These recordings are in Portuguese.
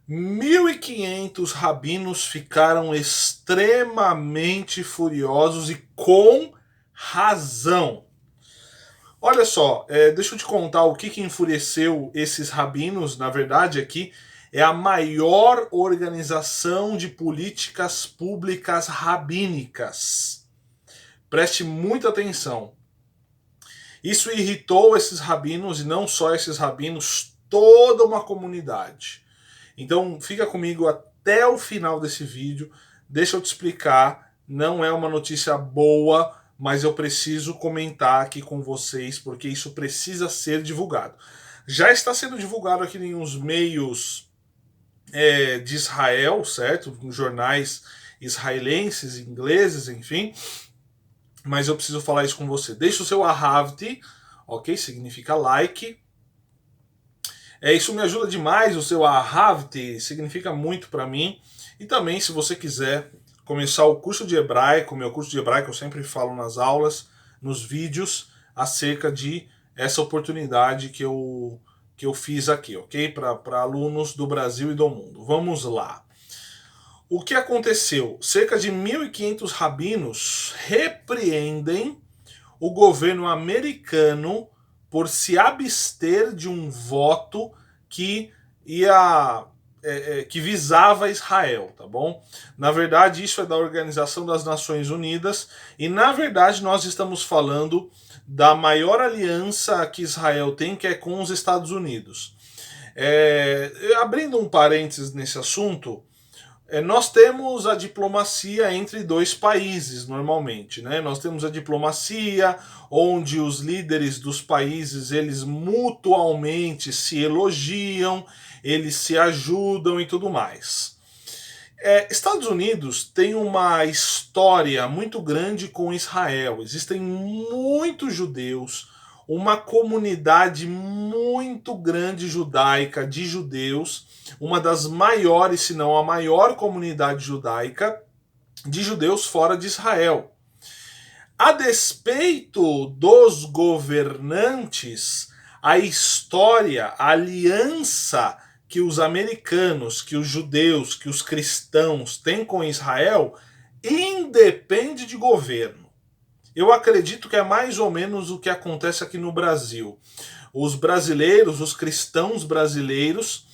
1.500 rabinos ficaram extremamente furiosos e com razão. Olha só, deixa eu te contar o que enfureceu esses rabinos. Na verdade, aqui é a maior organização de políticas públicas rabínicas. Preste muita atenção. Isso irritou esses rabinos, e não só esses rabinos, toda uma comunidade. Então fica comigo até o final desse vídeo, deixa eu te explicar, não é uma notícia boa, mas eu preciso comentar aqui com vocês, porque isso precisa ser divulgado. Já está sendo divulgado aqui em uns meios de Israel, certo? Em jornais israelenses, ingleses, enfim, mas eu preciso falar isso com você. Deixa o seu ahavti, ok? Significa like. Isso me ajuda demais, o seu ahavti significa muito para mim. E também, se você quiser começar o curso de hebraico, meu curso de hebraico, eu sempre falo nas aulas, nos vídeos, acerca de essa oportunidade que eu fiz aqui, ok? Para alunos do Brasil e do mundo. Vamos lá. O que aconteceu? Cerca de 1.500 rabinos repreendem o governo americano por se abster de um voto que que visava Israel, tá bom? Na verdade, isso é da Organização das Nações Unidas e, na verdade, nós estamos falando da maior aliança que Israel tem, que é com os Estados Unidos. Abrindo um parênteses nesse assunto, nós temos a diplomacia entre dois países, normalmente, né? Nós temos a diplomacia onde os líderes dos países, eles mutualmente se elogiam, eles se ajudam e tudo mais. Estados Unidos tem uma história muito grande com Israel. Existem muitos judeus, uma comunidade muito grande judaica de judeus, uma das maiores, se não a maior comunidade judaica de judeus fora de Israel. A despeito dos governantes, a história, a aliança que os americanos, que os judeus, que os cristãos têm com Israel independe de governo. Eu acredito que é mais ou menos o que acontece aqui no Brasil. Os brasileiros, os cristãos brasileiros,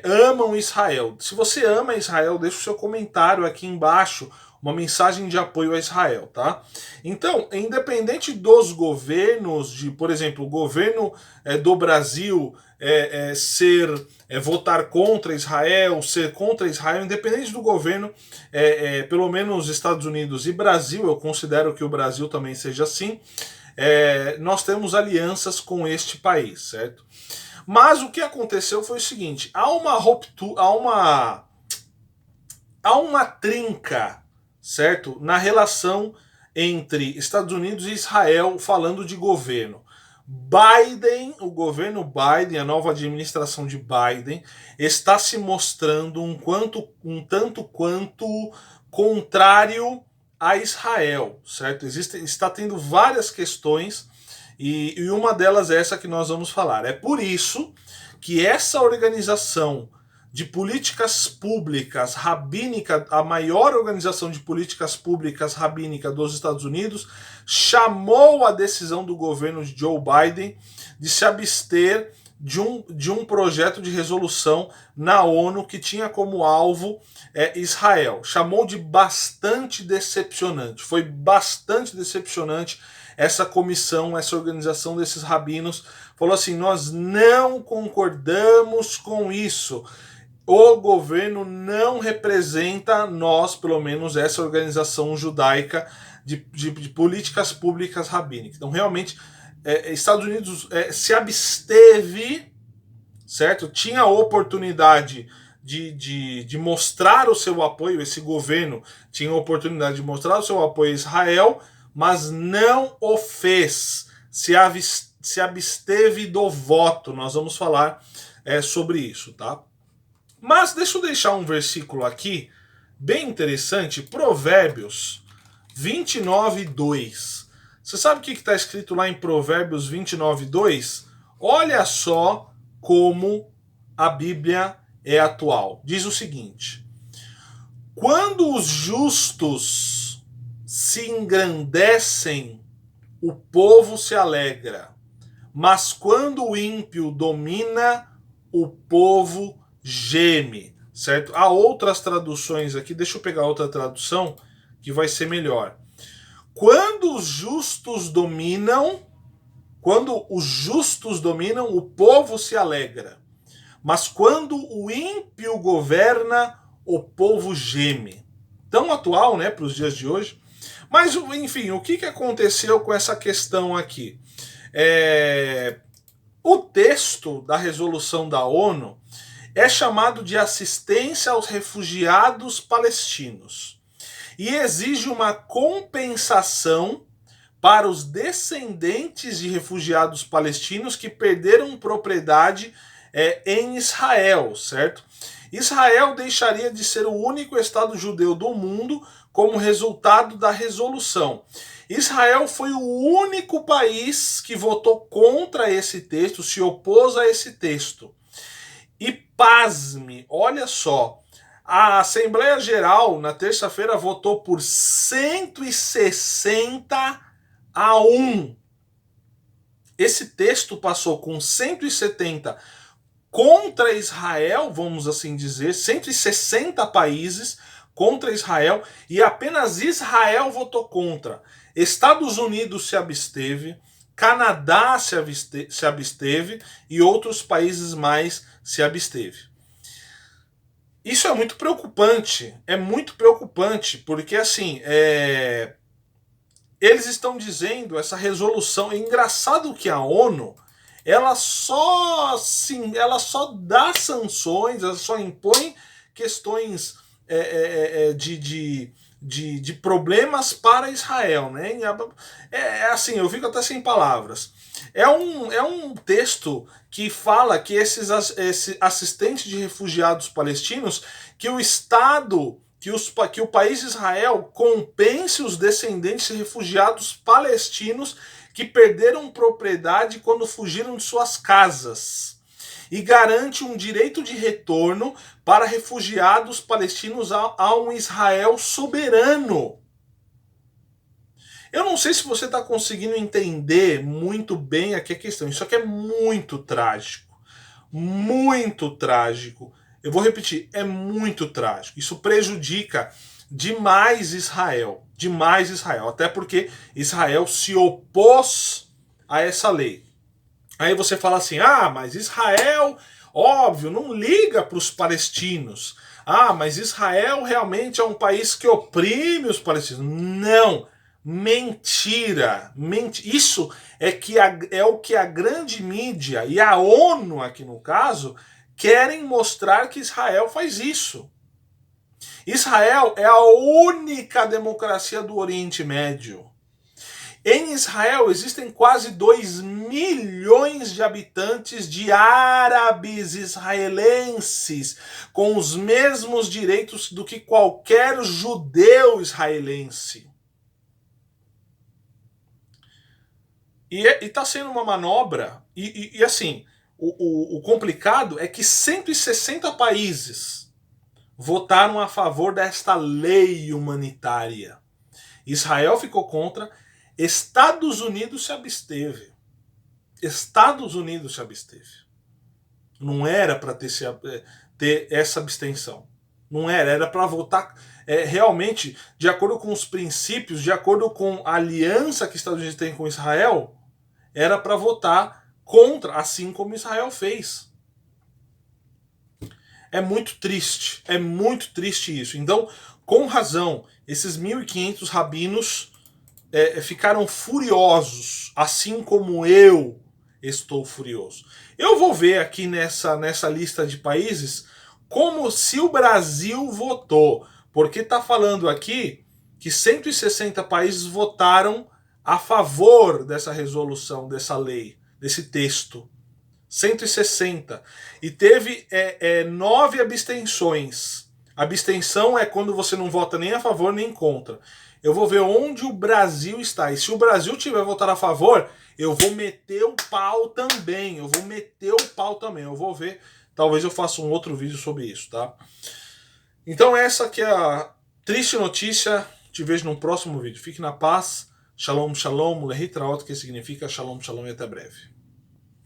amam Israel. Se você ama Israel, deixa o seu comentário aqui embaixo, uma mensagem de apoio a Israel, tá? Então, independente dos governos, por exemplo, o governo do Brasil votar contra Israel, ser contra Israel, independente do governo, pelo menos Estados Unidos e Brasil, eu considero que o Brasil também seja assim, nós temos alianças com este país, certo? Mas o que aconteceu foi o seguinte: há uma ruptura, há uma trinca, certo? Na relação entre Estados Unidos e Israel, falando de governo. Biden, o governo Biden, a nova administração de Biden, está se mostrando um tanto quanto contrário a Israel, certo? Está tendo várias questões e uma delas é essa que nós vamos falar. É por isso que essa organização de políticas públicas rabínica, a maior organização de políticas públicas rabínica dos Estados Unidos, chamou a decisão do governo de Joe Biden de se abster de um projeto de resolução na ONU que tinha como alvo Israel. Chamou de bastante decepcionante. Foi bastante decepcionante essa comissão, essa organização desses rabinos. Falou assim: nós não concordamos com isso. O governo não representa nós, pelo menos essa organização judaica de políticas públicas rabínicas. Então, realmente, Estados Unidos se absteve, certo? Tinha a oportunidade de mostrar o seu apoio, esse governo tinha a oportunidade de mostrar o seu apoio a Israel, mas não o fez, se absteve do voto. Nós vamos falar sobre isso, tá? Mas deixa eu deixar um versículo aqui, bem interessante, Provérbios 29:2. Você sabe o que está escrito lá em Provérbios 29:2? Olha só como a Bíblia é atual. Diz o seguinte: quando os justos se engrandecem, o povo se alegra, mas quando o ímpio domina, o povo geme, certo? Há outras traduções aqui, deixa eu pegar outra tradução que vai ser melhor. Quando os justos dominam, o povo se alegra. Mas quando o ímpio governa, o povo geme. Tão atual, né, para os dias de hoje. Mas, enfim, o que aconteceu com essa questão aqui? O texto da resolução da ONU é chamado de assistência aos refugiados palestinos e exige uma compensação para os descendentes de refugiados palestinos que perderam propriedade em Israel, certo? Israel deixaria de ser o único Estado judeu do mundo como resultado da resolução. Israel foi o único país que votou contra esse texto, se opôs a esse texto. E pasme, olha só, a Assembleia Geral na terça-feira votou por 160-1. Esse texto passou com 170 contra Israel, vamos assim dizer, 160 países contra Israel, e apenas Israel votou contra. Estados Unidos se absteve, Canadá se absteve e outros países mais se absteve. Isso é muito preocupante, porque assim, eles estão dizendo, essa resolução, é engraçado que a ONU, ela só dá sanções, ela só impõe questões de problemas para Israel, né? Assim, eu fico até sem palavras. É um texto que fala que esse assistente de refugiados palestinos, que o Estado, que o país de Israel compense os descendentes de refugiados palestinos que perderam propriedade quando fugiram de suas casas, e garante um direito de retorno para refugiados palestinos a um Israel soberano. Eu não sei se você está conseguindo entender muito bem aqui a questão. Isso aqui é muito trágico. Muito trágico. Eu vou repetir, é muito trágico. Isso prejudica demais Israel. Demais Israel. Até porque Israel se opôs a essa lei. Aí você fala assim, mas Israel, óbvio, não liga para os palestinos. Mas Israel realmente é um país que oprime os palestinos. Não, mentira. Isso é o que a grande mídia e a ONU, aqui no caso, querem mostrar que Israel faz isso. Israel é a única democracia do Oriente Médio. Em Israel existem quase 2 milhões de habitantes de árabes israelenses, com os mesmos direitos do que qualquer judeu israelense. E está sendo uma manobra, e assim, o complicado é que 160 países votaram a favor desta lei humanitária. Israel ficou contra. Estados Unidos se absteve. Estados Unidos se absteve. Não era para ter essa abstenção. Não era para votar realmente de acordo com os princípios, de acordo com a aliança que os Estados Unidos tem com Israel, era para votar contra, assim como Israel fez. É muito triste isso. Então, com razão, esses 1.500 rabinos ficaram furiosos, assim como eu estou furioso. Eu vou ver aqui nessa lista de países como se o Brasil votou, porque está falando aqui que 160 países votaram a favor dessa resolução, dessa lei, desse texto. 160. E teve 9 abstenções. Abstenção é quando você não vota nem a favor nem contra. Eu vou ver onde o Brasil está. E se o Brasil tiver votado a favor, eu vou meter o pau também. Eu vou ver talvez eu faça um outro vídeo sobre isso, tá? Então essa que é a triste notícia. Te vejo no próximo vídeo. Fique na paz. Shalom, shalom, lehitraot, que significa shalom, shalom e até breve.